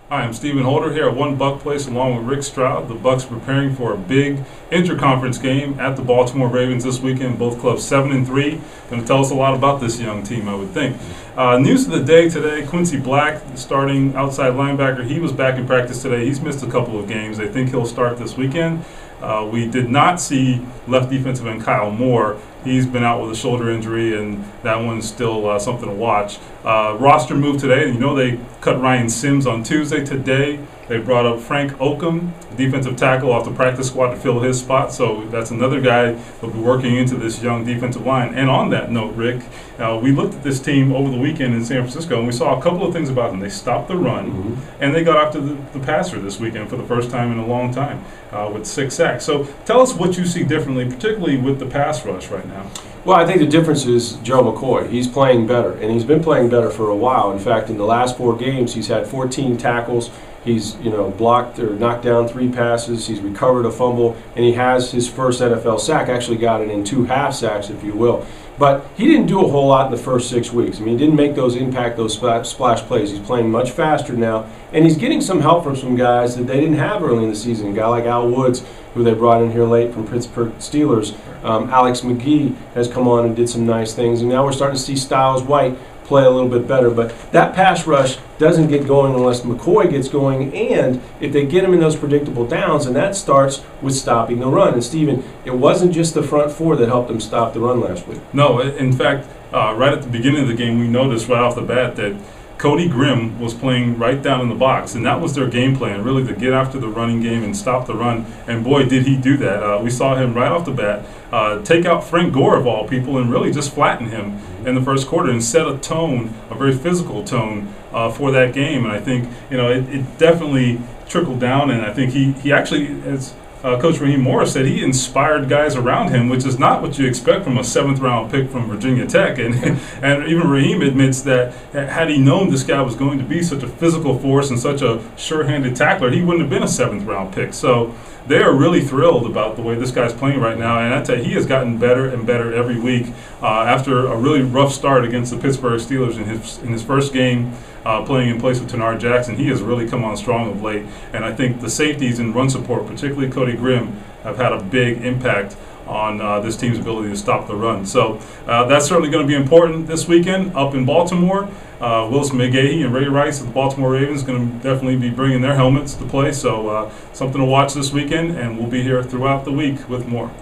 Hi, I'm Stephen Holder here at One Buck Place along with Rick Stroud. The Bucs preparing for a big interconference game at the Baltimore Ravens this weekend. Both clubs 7-3. Going to tell us a lot about this young team, I would think. News of the day today, Quincy Black, starting outside linebacker. He was back in practice today. He's missed a couple of games. They think he'll start this weekend. We did not see left defensive end Kyle Moore. He's been out with a shoulder injury, and that one's still something to watch. Roster move today. You know they cut Ryan Sims on Tuesday. Today they brought up Frank Oakham, defensive tackle, off the practice squad to fill his spot. So that's another guy who'll be working into this young defensive line. And on that note, Rick, we looked at this team over the weekend in San Francisco, and we saw a couple of things about them. They stopped the run, and they got after the passer this weekend for the first time in a long time with 6 sacks. So tell us what you see differently, particularly with the pass rush right now. Well, I think the difference is Gerald McCoy. He's playing better, and he's been playing better for a while. In fact, in the last 4 games, he's had 14 tackles. He's blocked or knocked down 3 passes. He's recovered a fumble, and he has his first NFL sack. Actually got it in 2 half sacks, if you will. But he didn't do a whole lot in the first 6 weeks. I mean, he didn't make those splash plays. He's playing much faster now, and he's getting some help from some guys that they didn't have early in the season. A guy like Al Woods, who they brought in here late from Pittsburgh Steelers. Alex McGee has come on and did some nice things, and now we're starting to see Styles White play a little bit better. But that pass rush doesn't get going unless McCoy gets going, and if they get him in those predictable downs, and that starts with stopping the run. And Stephen, it wasn't just the front 4 that helped them stop the run last week. No, in fact, right at the beginning of the game, we noticed right off the bat that Cody Grimm was playing right down in the box, and that was their game plan, really, to get after the running game and stop the run. And boy, did he do that. We saw him right off the bat take out Frank Gore, of all people, and really just flatten him in the first quarter and set a tone, a very physical tone for that game. And I think, it definitely trickled down, and I think he actually, as Coach Raheem Morris said, he inspired guys around him, which is not what you expect from a 7th-round pick from Virginia Tech. And even Raheem admits that had he known this guy was going to be such a physical force and such a sure-handed tackler, he wouldn't have been a 7th-round pick. So they are really thrilled about the way this guy's playing right now. And I tell you, he has gotten better and better every week after a really rough start against the Pittsburgh Steelers in his first game. Playing in place of Tenar Jackson, he has really come on strong of late. And I think the safeties and run support, particularly Cody Grimm, have had a big impact on this team's ability to stop the run. So that's certainly going to be important this weekend up in Baltimore. Wilson McGahee and Ray Rice of the Baltimore Ravens going to definitely be bringing their helmets to play. So something to watch this weekend, and we'll be here throughout the week with more.